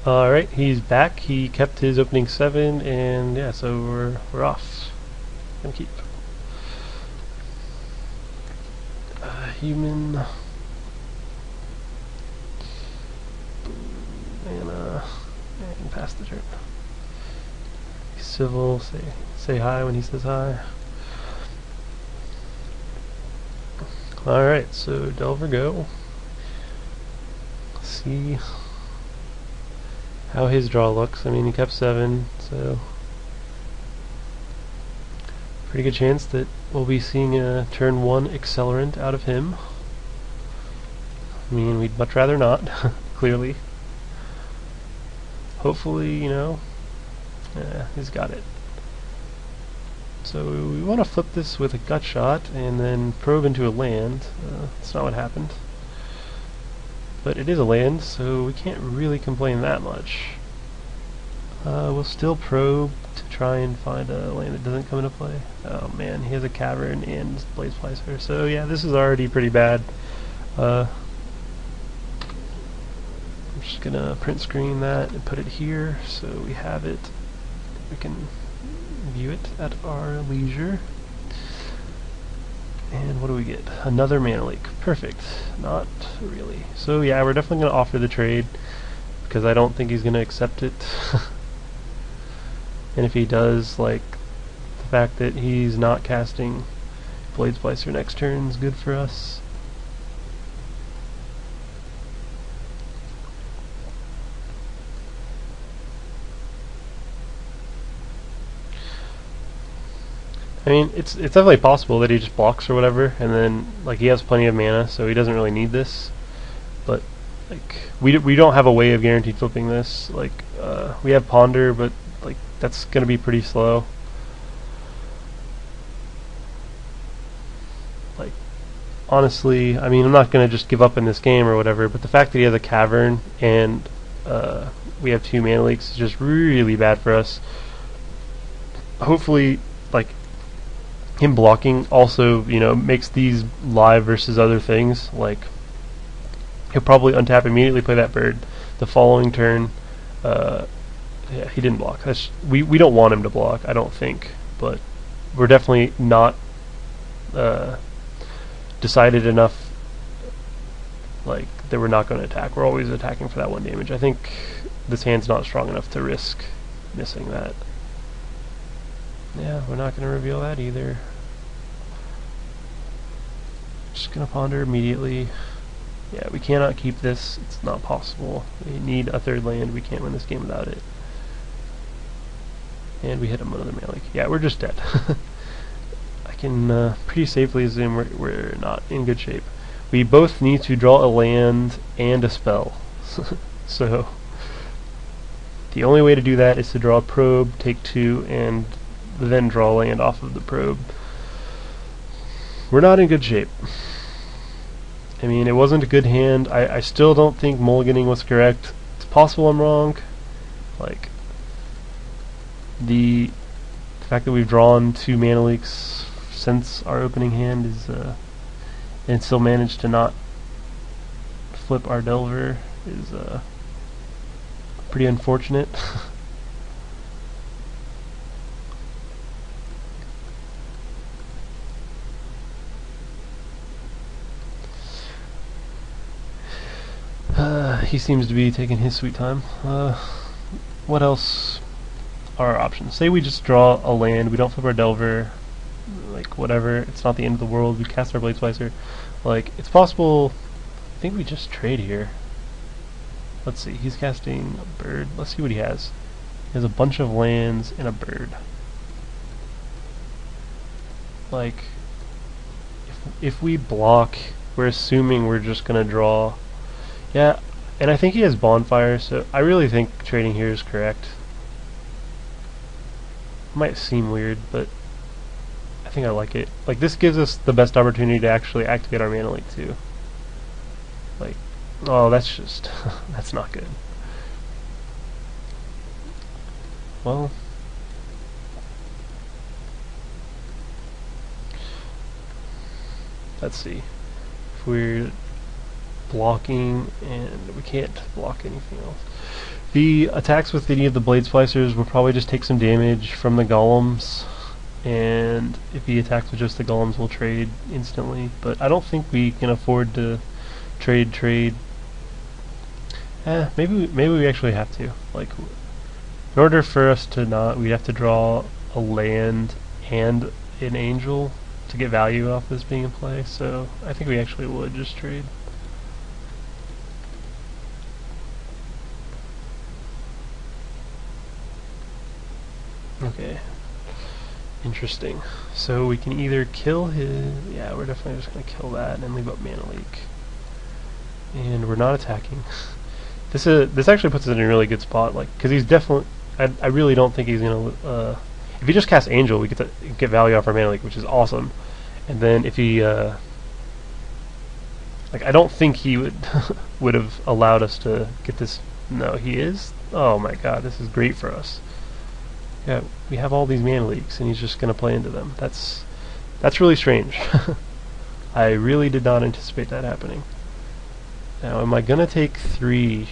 Alright, he's back. He kept his opening 7, and yeah, so we're off. Gonna keep. Human. And pass the turn. Civil, say hi when he says hi. Alright, so Delver go. See how his draw looks. I mean, he kept 7, so pretty good chance that we'll be seeing a turn 1 accelerant out of him. I mean, we'd much rather not, clearly. Hopefully, you know, he's got it. So we want to flip this with a gut shot and then probe into a land. That's not what happened. But it is a land, so we can't really complain that much. We'll still probe to try and find a land that doesn't come into play. Oh man, he has a cavern and Blade Splicer. So yeah, this is already pretty bad. I'm just gonna print screen that and put it here so we have it. We can view it at our leisure. And what do we get? Another Mana Leak. Perfect. Not really. So yeah, we're definitely going to offer the trade because I don't think he's going to accept it. And if he does, like, the fact that he's not casting Blade Splicer next turn is good for us. I mean, it's definitely possible that he just blocks or whatever, and then like he has plenty of mana, so he doesn't really need this. But like we don't have a way of guaranteed flipping this. Like we have Ponder, but like that's gonna be pretty slow. Like honestly, I mean, I'm not gonna just give up in this game or whatever. But the fact that he has a cavern and we have 2 Mana Leaks is just really bad for us. Hopefully, like, him blocking also, you know, makes these live versus other things. Like, he'll probably untap immediately, play that bird. The following turn, yeah, he didn't block. We don't want him to block, I don't think, but we're definitely not decided enough, like, that we're not going to attack. We're always attacking for that 1 damage. I think this hand's not strong enough to risk missing that. Yeah, we're not going to reveal that either. Just going to Ponder immediately. Yeah, we cannot keep this. It's not possible. We need a 3rd land. We can't win this game without it. And we hit him another Mana Leak. Yeah, we're just dead. I can pretty safely assume we're not in good shape. We both need to draw a land and a spell. So the only way to do that is to draw a probe, take 2, and then draw land off of the probe. We're not in good shape. I mean, it wasn't a good hand. I still don't think mulliganing was correct. It's possible I'm wrong. Like, the fact that we've drawn 2 Mana Leaks since our opening hand is, and still managed to not flip our Delver is pretty unfortunate. He seems to be taking his sweet time. What else are our options? Say we just draw a land, we don't flip our Delver, like whatever, it's not the end of the world, we cast our Blade Splicer. Like, it's possible, I think we just trade here. Let's see, he's casting a bird. Let's see what he has. He has a bunch of lands and a bird. Like, if we block, we're assuming we're just gonna draw. Yeah, and I think he has Bonfire, so I really think trading here is correct. Might seem weird, but I think I like it. Like, this gives us the best opportunity to actually activate our Mana Leak too. Like, oh, that's just that's not good. Well, let's see. If we're blocking, and we can't block anything else. The attacks with any of the blade splicers will probably just take some damage from the golems, and if he attacks with just the golems, we'll trade instantly. But I don't think we can afford to trade. Maybe we actually have to. Like, in order for us to not, we'd have to draw a land and an angel to get value off this being in play. So I think we actually would just trade. Okay. Interesting. So we can either kill his... Yeah, we're definitely just going to kill that and leave up Mana Leak. And we're not attacking. This actually puts us in a really good spot, like, because he's definitely... I really don't think he's going to... if he just casts Angel, we get to get value off our Mana Leak, which is awesome. And then if he... like, I don't think he would have allowed us to get this... No, he is? Oh my god, this is great for us. Yeah, we have all these Mana Leaks, and he's just going to play into them. That's really strange. I really did not anticipate that happening. Now, am I going to take 3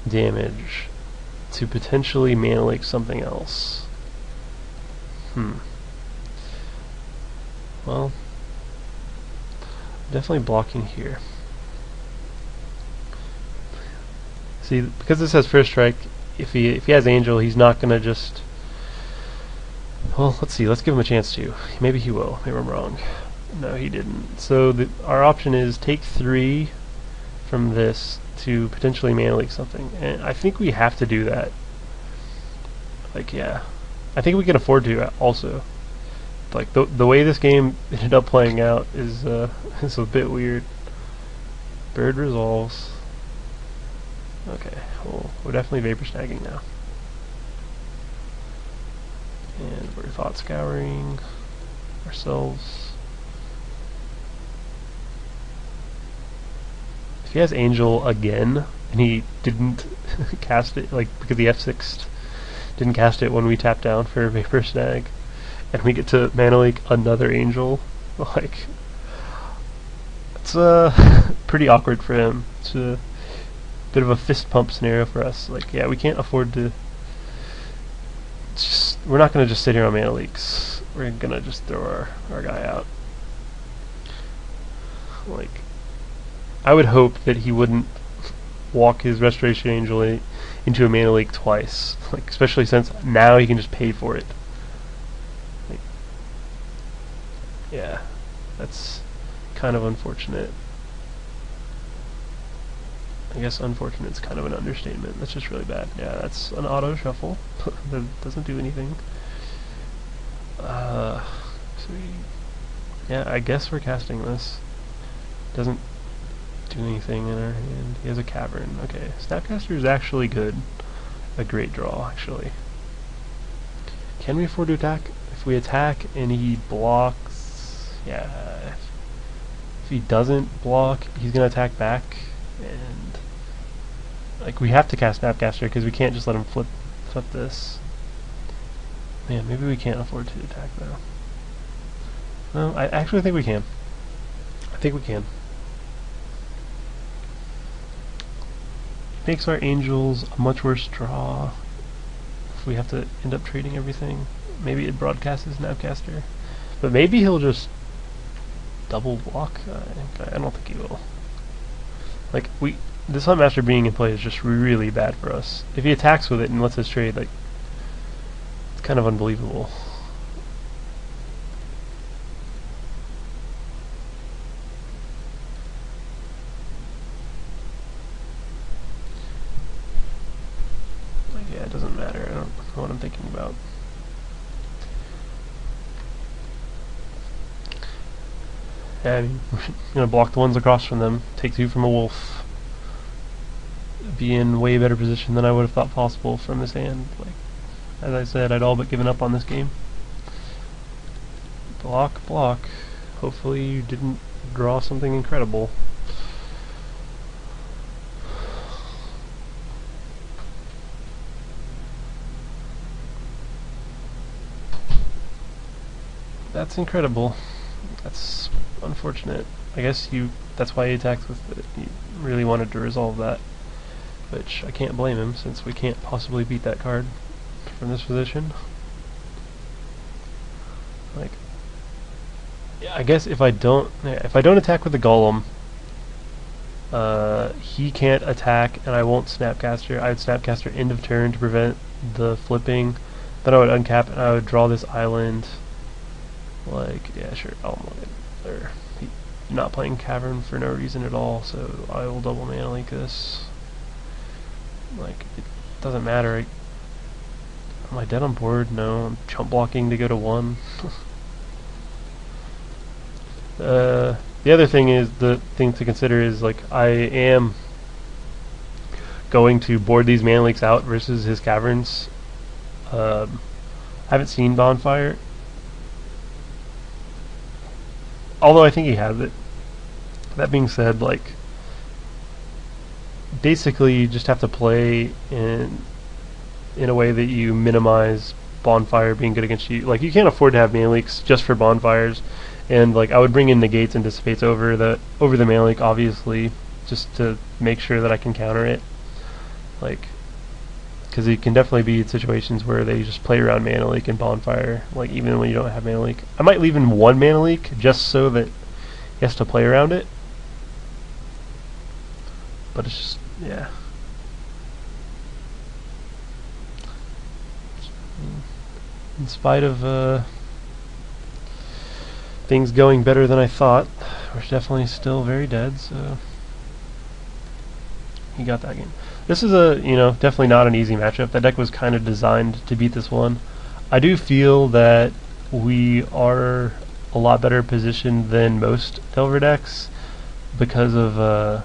damage to potentially Mana Leak something else? Well, definitely blocking here. See, because this has First Strike, if he has Angel, he's not gonna just... Well, let's see. Let's give him a chance to. Maybe he will. Maybe I'm wrong. No, he didn't. So our option is take 3 from this to potentially Mana Leak something, and I think we have to do that. Like, yeah, I think we can afford to also. Like the way this game ended up playing out is is a bit weird. Bird resolves. Okay, well, we're definitely Vapor Snagging now. And we're Thought Scouring ourselves. If he has Angel again, and he didn't cast it, like, because the F6 didn't cast it when we tapped down for Vapor Snag, and we get to Mana Leak another Angel, like, it's pretty awkward for him. It's a bit of a fist pump scenario for us. Like, yeah, we can't afford to... we're not going to just sit here on Mana Leaks. We're going to just throw our guy out. Like, I would hope that he wouldn't walk his Restoration Angel into a Mana Leak twice. Like, especially since now he can just pay for it. Like, yeah, that's kind of unfortunate. I guess unfortunate is kind of an understatement. That's just really bad. Yeah, that's an auto shuffle. That doesn't do anything. So yeah, I guess we're casting this. Doesn't do anything in our hand. He has a Cavern. Okay, Snapcaster is actually good. A great draw, actually. Can we afford to attack? If we attack and he blocks, yeah. If he doesn't block, he's gonna attack back, and like, we have to cast Snapcaster because we can't just let him flip this. Man, maybe we can't afford to attack though. No, I actually think we can. I think we can. Makes our Angels a much worse draw if we have to end up trading everything. Maybe it broadcasts Snapcaster, but maybe he'll just double block. I don't think he will. Like, this Huntmaster being in play is just really bad for us. If he attacks with it and lets us trade, like, it's kind of unbelievable. Like, yeah, it doesn't matter. I don't know what I'm thinking about. Yeah, I mean, we're gonna block the ones across from them, take 2 from a wolf, be in way better position than I would have thought possible from this hand. Like, as I said, I'd all but given up on this game. Block, block. Hopefully you didn't draw something incredible. That's incredible. That's unfortunate. I guess that's why he attacked with it. He really wanted to resolve that, which I can't blame him, since we can't possibly beat that card from this position. Like, I guess if I don't attack with the Golem, he can't attack, and I won't Snapcaster. I would Snapcaster end of turn to prevent the flipping. Then I would uncap, and I would draw this island. Like, yeah, sure, he's not playing Cavern for no reason at all, so I will double mana leak this. Like, it doesn't matter. Am I dead on board? No, I'm chump blocking to go to 1. The other thing to consider is, like, I am going to board these mana leaks out versus his Caverns. I haven't seen Bonfire, although I think he has it. That being said, like, basically you just have to play in a way that you minimize Bonfire being good against you. Like, you can't afford to have mana leaks just for Bonfires, and like, I would bring in Negates and Dissipates over the mana leak, obviously, just to make sure that I can counter it. Like, because it can definitely be situations where they just play around mana leak and Bonfire, like, even when you don't have mana leak. I might leave in 1 mana leak just so that he has to play around it, but it's just, yeah. In spite of things going better than I thought, we're definitely still very dead, so he got that game. This is definitely not an easy matchup. That deck was kind of designed to beat this one. I do feel that we are a lot better positioned than most Delver decks because of the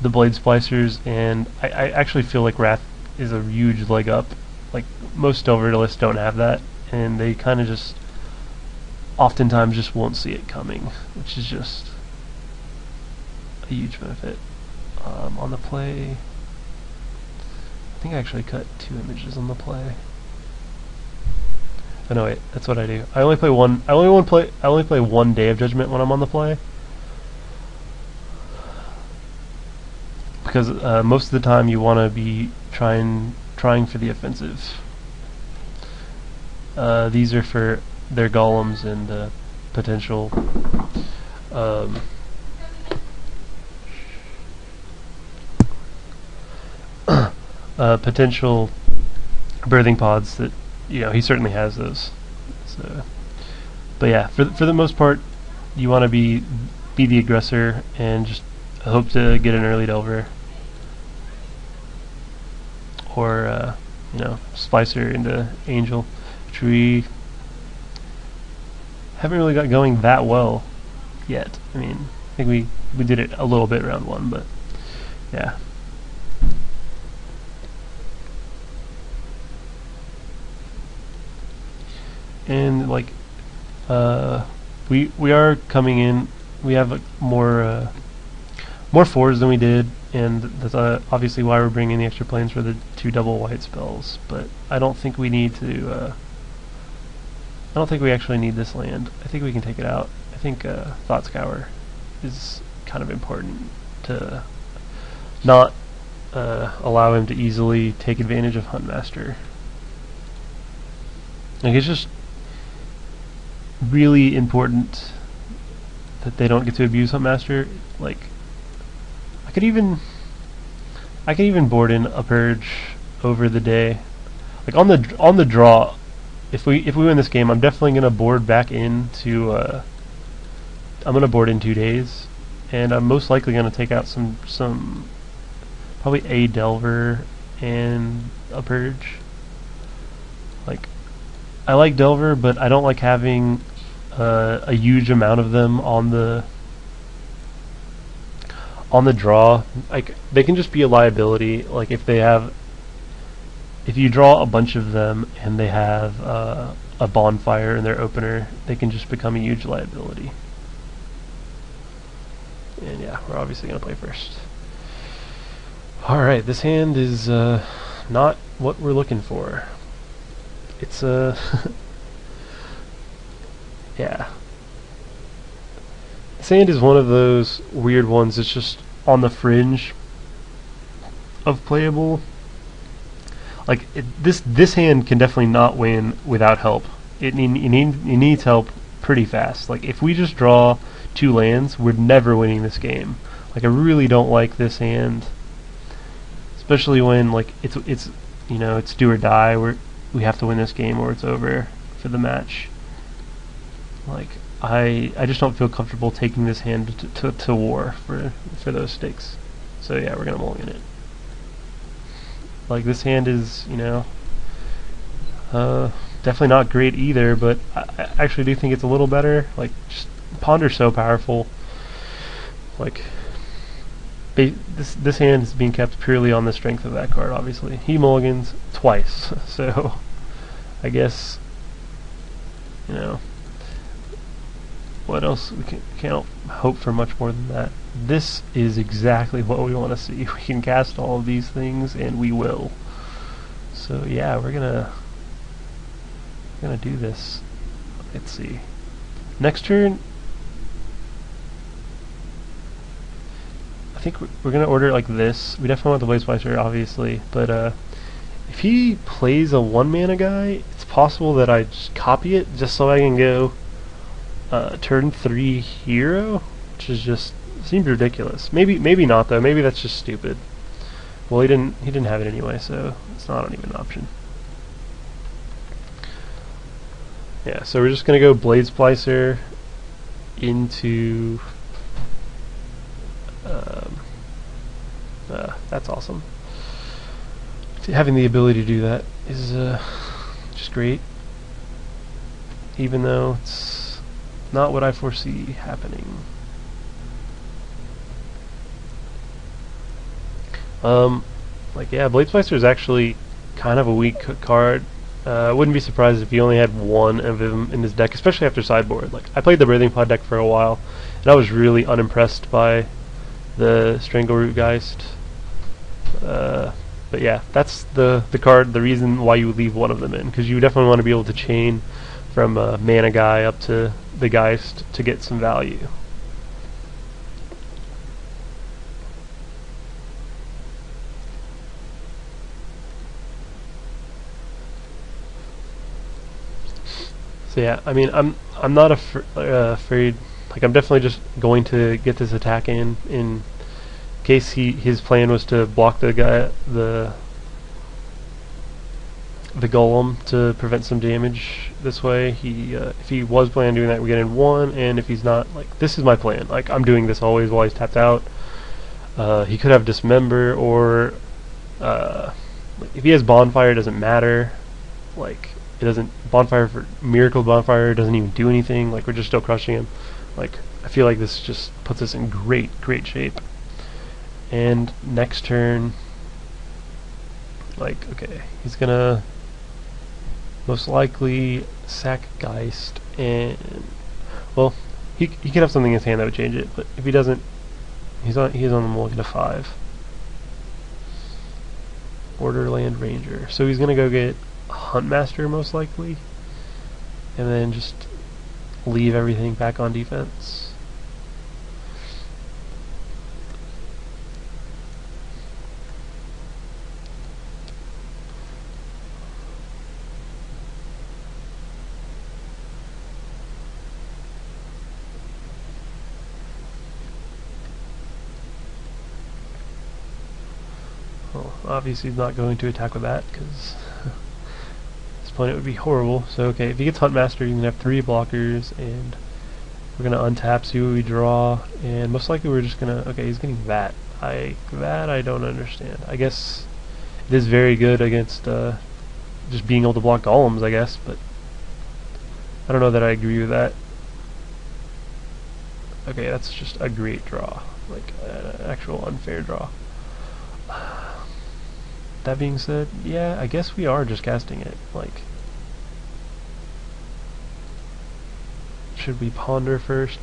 Blade Splicers, and I actually feel like Wrath is a huge leg up. Like, most Delver lists don't have that, and they kind of just oftentimes just won't see it coming, which is just a huge benefit. On the play, I think I actually cut 2 images on the play. Oh no, wait, that's what I do. I only play one. I only play 1 Day of Judgment when I'm on the play, because most of the time you want to be trying for the offensive. These are for their golems and potential potential birthing pods that, he certainly has those. So, but yeah, for the most part, you want to be the aggressor and just hope to get an early Delver, or Splicer into Angel, which we haven't really got going that well yet. I mean, I think we did it a little bit round 1, but yeah. And like, we are coming in. We have more 4s than we did, and that's obviously why we're bringing the extra planes for the 2 double white spells. But I don't think we need to. I don't think we actually need this land. I think we can take it out. I think Thought Scour is kind of important to not allow him to easily take advantage of Huntmaster. Like, it's just really important that they don't get to abuse Huntmaster. Like, I could even board in a Purge over the day. Like, on the draw, if we win this game, I'm definitely gonna board back into I'm gonna board in 2 days, and I'm most likely gonna take out some probably a Delver and a Purge. Like, I like Delver, but I don't like having a huge amount of them on the draw. Like, they can just be a liability. Like, if you draw a bunch of them and they have a Bonfire in their opener, they can just become a huge liability. And yeah, we're obviously gonna play first. Alright, this hand is not what we're looking for. It's yeah. This hand is one of those weird ones that's just on the fringe of playable. Like this hand can definitely not win without help. It needs help pretty fast. Like if we just draw 2 lands, we're never winning this game. Like I really don't like this hand, especially when like it's you know, it's do or die. We have to win this game or it's over for the match. Like I just don't feel comfortable taking this hand to war for those stakes. So yeah, we're gonna mulligan it. Like this hand is, you know, definitely not great either, but I actually do think it's a little better. Like just Ponder's so powerful. Like this hand is being kept purely on the strength of that card. Obviously, he mulligans twice, so I guess, you know, what else? We can't hope for much more than that. This is exactly what we want to see. We can cast all of these things, and we will. So yeah, we're gonna do this. Let's see. Next turn, I think we're gonna order it like this. We definitely want the Blade Splicer, obviously, but if he plays a 1-mana guy, it's possible that I just copy it just so I can go turn 3 hero, which is just seems ridiculous. Maybe not though. Maybe that's just stupid. Well, he didn't have it anyway, so it's not even an option. Yeah, so we're just gonna go Blade Splicer into that's awesome. Having the ability to do that is just great, even though it's not what I foresee happening. Like yeah, Blade Splicer is actually kind of a weak card. I wouldn't be surprised if he only had 1 of them in his deck, especially after sideboard. Like I played the Breathing Pod deck for a while, and I was really unimpressed by the Strangleroot Geist. But yeah, that's the card, the reason why you would leave 1 of them in, because you definitely want to be able to chain from a mana guy up to the Geist to get some value. So yeah, I mean, I'm not afraid. Like I'm definitely just going to get this attack in case his plan was to block the guy, the golem, to prevent some damage this way. If he was planning on doing that, we get in 1, and if he's not, like this is my plan. Like I'm doing this always while he's tapped out. He could have Dismember, or if he has Bonfire, it doesn't matter. Like it doesn't, Bonfire for Miracle Bonfire doesn't even do anything. Like we're just still crushing him. Like I feel like this just puts us in great shape. And next turn, like okay, he's gonna most likely sack Geist, and well, he could have something in his hand that would change it. But if he doesn't, he's on the mulligan to 5. Borderland Ranger. So he's gonna go get Huntmaster most likely, and then just leave everything back on defense. Well, obviously he's not going to attack with that, because at this point it would be horrible. So okay, if he gets Huntmaster, you can have 3 blockers, and we're gonna untap, see what we draw, and most likely we're just gonna, okay, he's getting that. That I don't understand. I guess it is very good against just being able to block golems, I guess, but I don't know that I agree with that. Okay, that's just a great draw, like an actual unfair draw. That being said, yeah, I guess we are just casting it. Like, should we ponder first?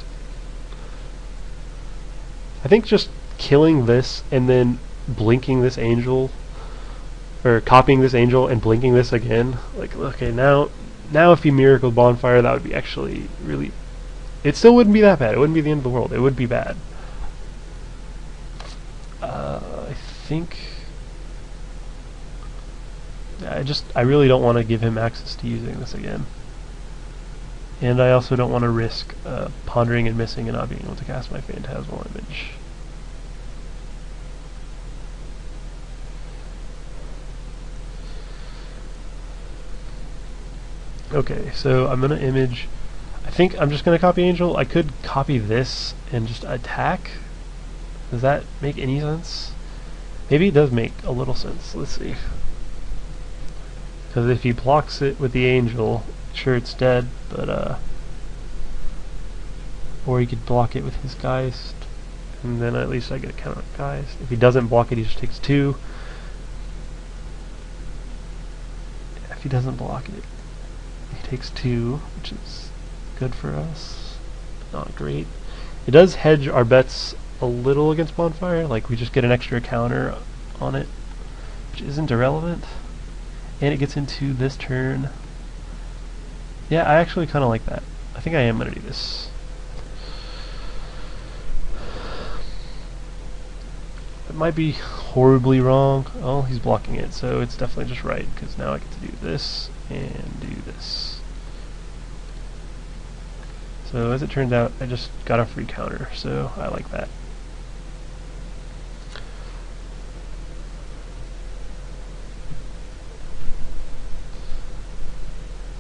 I think just killing this and then blinking this angel, or copying this angel and blinking this again. Like, okay, now if he Miracle Bonfire, that would be actually really It still wouldn't be that bad. It wouldn't be the end of the world. It would be bad. I think... I really don't want to give him access to using this again. And I also don't want to risk pondering and missing and not being able to cast my Phantasmal Image. Okay, so I'm going to image... I think I'm just going to copy Angel. I could copy this and just attack. Does that make any sense? Maybe it does make a little sense. Let's see. Because if he blocks it with the Angel, sure it's dead, but or he could block it with his Geist, and then at least I get a counter Geist. If he doesn't block it, he just takes 2. If he doesn't block it, he takes 2, which is good for us. Not great. It does hedge our bets a little against Bonfire, like we just get an extra counter on it, which isn't irrelevant. And it gets into this turn. Yeah, I actually kind of like that. I think I am going to do this. It might be horribly wrong. Oh, he's blocking it, so it's definitely just right, because now I get to do this and do this. So as it turns out, I just got a free counter, so I like that.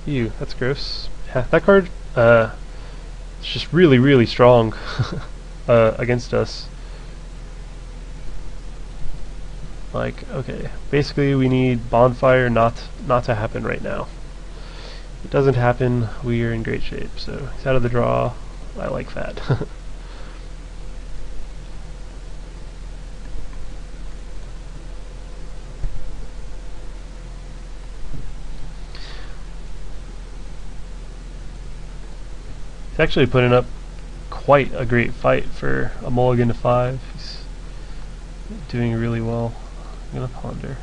Ew, that's gross. Yeah, that card, it's just really, really strong against us. Like, okay, basically we need Bonfire not to happen right now. If it doesn't happen, we are in great shape. So he's out of the draw. I like that. He's actually putting up quite a great fight for a mulligan to 5. He's doing really well. I'm gonna ponder.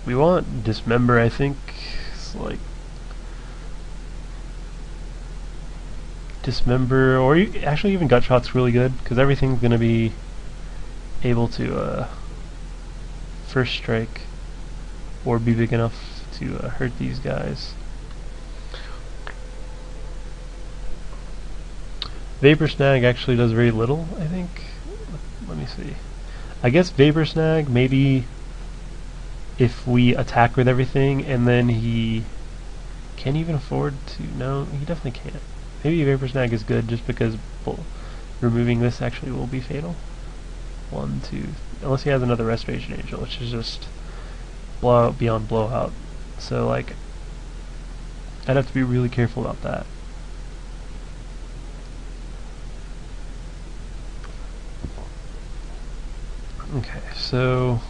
We want Dismember, I think. It's like Dismember, or actually even Gutshot's really good, because everything's gonna be able to first strike or be big enough to hurt these guys. Vapor Snag actually does very little, I think. Let me see. I guess Vapor Snag, maybe if we attack with everything and then he can't even afford to... No, he definitely can't. Maybe Vapor Snag is good just because removing this actually will be fatal. 1, 2... Unless he has another Restoration Angel, which is just blowout beyond blowout. So, like, I'd have to be really careful about that. Okay, so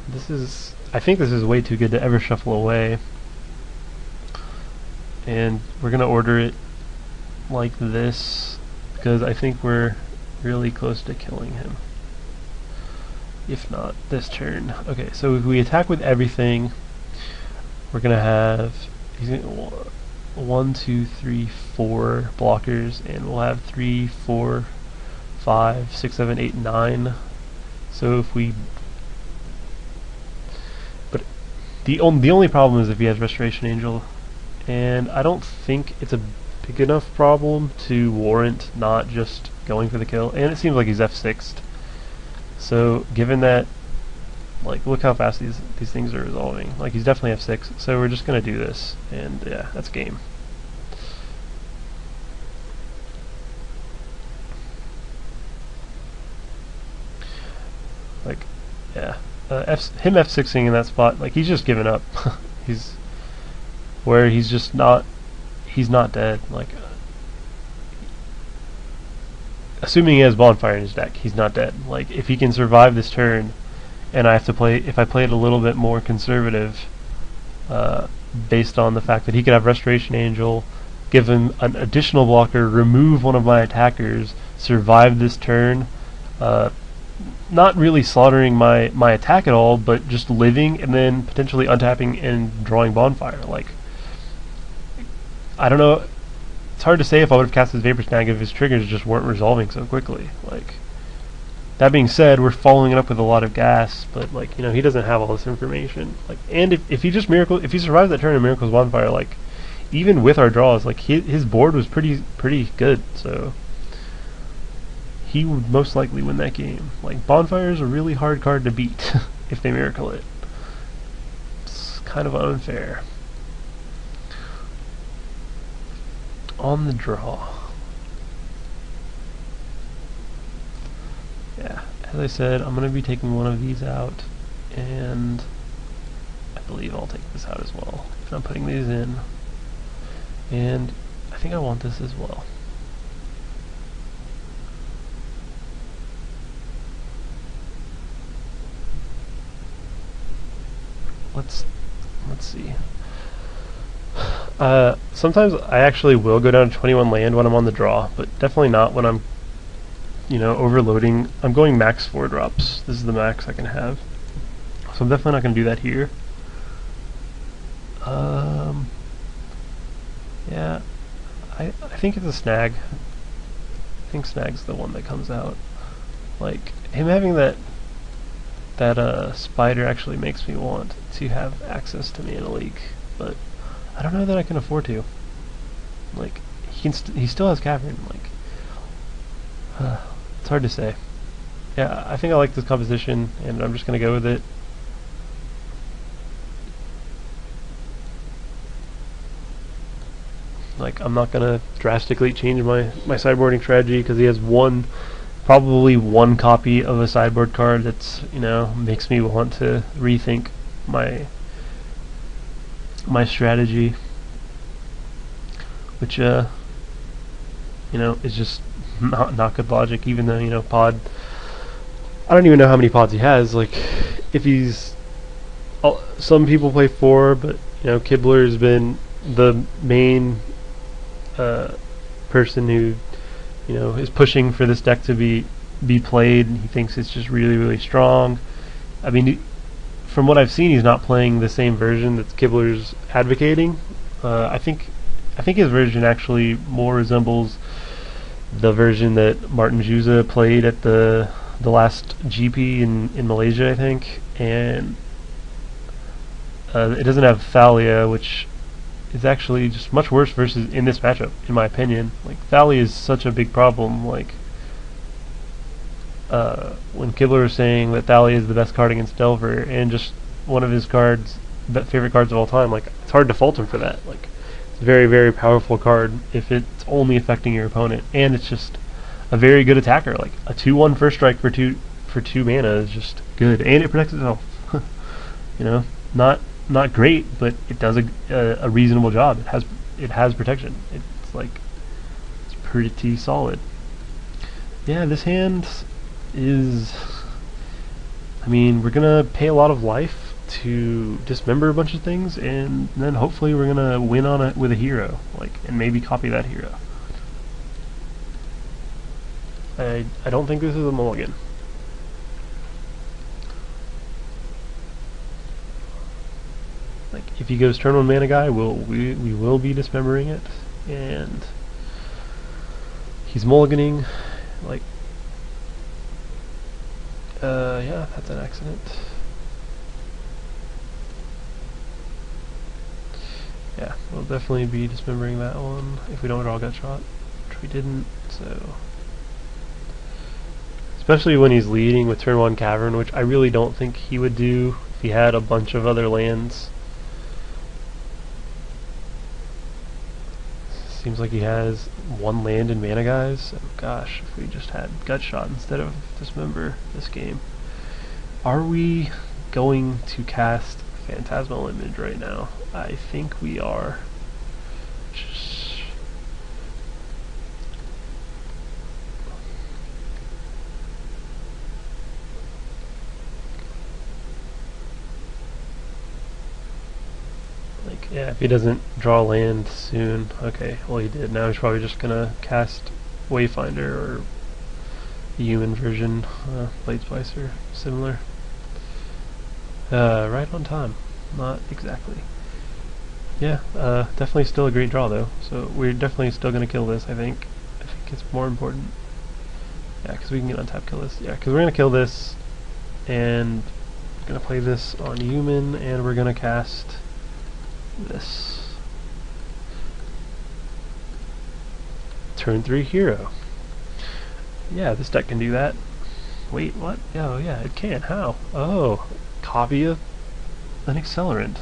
this is... I think this is way too good to ever shuffle away. And we're gonna order it like this, because I think we're really close to killing him. If not this turn. Okay, so if we attack with everything, we're gonna have 1, 2, 3, 4 blockers, and we'll have 3, 4, 5, 6, 7, 8, 9. So if we... But the only problem is if he has Restoration Angel, and I don't think it's a big enough problem to warrant not just going for the kill, and it seems like he's F6'd. So given that, like, look how fast these things are resolving. Like, he's definitely F6, so we're just gonna do this, and yeah, that's game. Like, yeah, him F6ing in that spot, like, he's just given up. He's just not, he's not dead. Like, assuming he has Bonfire in his deck, he's not dead. Like, if he can survive this turn, and I have to play, if I play it a little bit more conservative, based on the fact that he could have Restoration Angel, give him an additional blocker, remove one of my attackers, survive this turn, not really slaughtering my attack at all, but just living and then potentially untapping and drawing Bonfire. Like, I don't know. It's hard to say if I would have cast his Vapor Snag if his triggers just weren't resolving so quickly. Like, that being said, we're following it up with a lot of gas, but like, you know, he doesn't have all this information. Like, and if he just if he survives that turn in Miracle's Bonfire, like, even with our draws, like his board was pretty good. So he would most likely win that game. Like, Bonfire is a really hard card to beat if they Miracle it. It's kind of unfair. On the draw. Yeah, as I said, I'm going to be taking one of these out, and I believe I'll take this out as well. So I'm putting these in, and I think I want this as well. Let's see. Sometimes I actually will go down to 21 land when I'm on the draw, but definitely not when I'm, you know, overloading. I'm going max 4 drops. This is the max I can have. So I'm definitely not going to do that here. Yeah, I think it's a snag. I think snag's the one that comes out. Like, him having that spider actually makes me want to have access to Mana Leak, but I don't know that I can afford to. Like, he still has Cavern. Like, it's hard to say. Yeah, I think I like this composition, and I'm just gonna go with it. Like, I'm not gonna drastically change my sideboarding strategy because he has probably one copy of a sideboard card that's, you know, makes me want to rethink my strategy, which you know, is just not good logic. Even though, you know, Pod, I don't even know how many pods he has. Like, if he's some people play 4, but you know, Kibler has been the main person who, you know, is pushing for this deck to be played. He thinks it's just really strong. I mean, from what I've seen, he's not playing the same version that Kibler's advocating. I think his version actually more resembles the version that Martin Juza played at the last GP in Malaysia, I think, and it doesn't have Thalia, which is actually just much worse versus in this matchup, in my opinion. Like, Thalia is such a big problem. Like, when Kibler was saying that Thalia is the best card against Delver and just one of his favorite cards of all time, like, it's hard to fault him for that. Like, it's a very powerful card if it's only affecting your opponent, and it's just a very good attacker. Like, a 2/1 first strike for two mana is just good, and it protects itself. You know, not great, but it does a reasonable job. It has protection. It's like, it's pretty solid. Yeah, this hand is, I mean, we're gonna pay a lot of life to dismember a bunch of things, and then hopefully we're gonna win on it with a hero, like, and maybe copy that hero. I don't think this is a mulligan. Like, if he goes turn 1 mana guy, we will be dismembering it, and he's mulliganing. Like, yeah, that's an accident. Yeah, we'll definitely be dismembering that one if we don't draw Gutshot, which we didn't, so. Especially when he's leading with turn 1 Cavern, which I really don't think he would do if he had a bunch of other lands. Seems like he has 1 land in Mana Guys. So, gosh, if we just had Gutshot instead of Dismember this game. Are we going to cast Phantasmal Image right now? I think we are. Yeah, if he doesn't draw land soon. Okay, well, he did. Now he's probably just gonna cast Wayfinder, or the human version, Blade Splicer, similar. Right on time. Not exactly. Yeah, definitely still a great draw though. So we're definitely still gonna kill this. I think it's more important. Yeah, because we can get untap kill this. Yeah, because we're gonna kill this, and gonna play this on human, and we're gonna cast this. Turn 3 hero. Yeah, this deck can do that. Wait, what? Oh yeah, it can. How? Oh, copy an accelerant.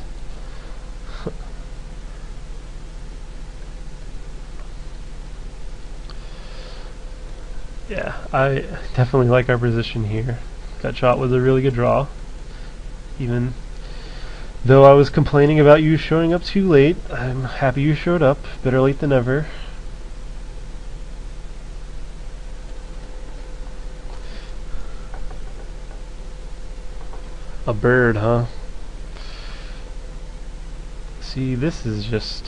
Yeah, I definitely like our position here. That shot was a really good draw. Even though I was complaining about you showing up too late, I'm happy you showed up. Better late than never. A bird, huh? See, this is just...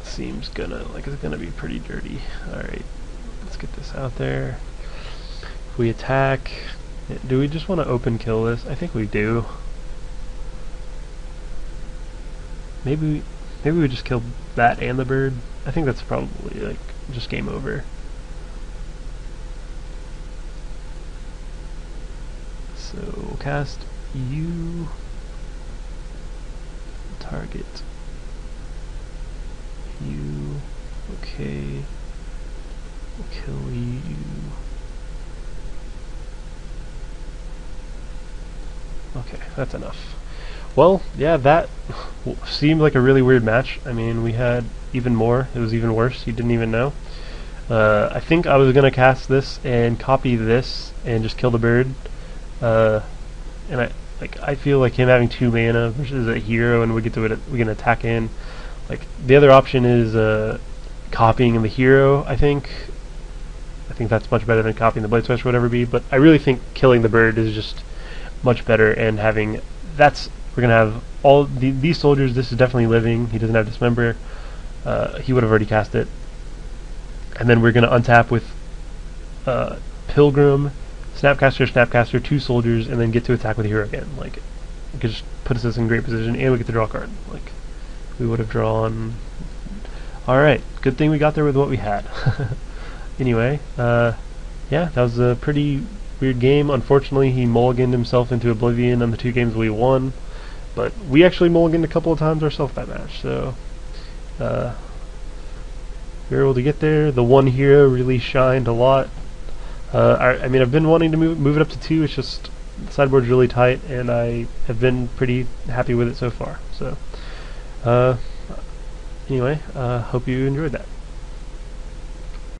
seems it's gonna be pretty dirty. Alright, let's get this out there. If we attack... do we just want to open kill this? I think we do. Maybe we just kill that and the bird. I think that's probably like just game over. So we'll cast you, target you. Okay, we'll kill you. Okay, that's enough. Well, yeah, that seemed like a really weird match. I mean, we had even more. It was even worse. You didn't even know. I think I was gonna cast this and copy this and just kill the bird. And I feel like him having 2 mana versus a hero, and we can attack in. Like the other option is copying the hero. I think that's much better than copying the Blade Splicer or whatever it be. But I really think killing the bird is just much better, and having we're gonna have all these soldiers. This is definitely living. He doesn't have Dismember. He would have already cast it, and then we're gonna untap with Pilgrim, Snapcaster, 2 soldiers, and then get to attack with the hero again. Like, it could just put us in great position, and we get to draw a card. Like, we would have drawn. All right, good thing we got there with what we had. Anyway, yeah, that was a pretty weird game. Unfortunately, he mulliganed himself into oblivion on the 2 games we won, but we actually mulliganed a couple of times ourselves that match, so we were able to get there. The 1 hero really shined a lot. I mean, I've been wanting to move it up to 2. It's just the sideboard's really tight, and I have been pretty happy with it so far. So anyway, hope you enjoyed that.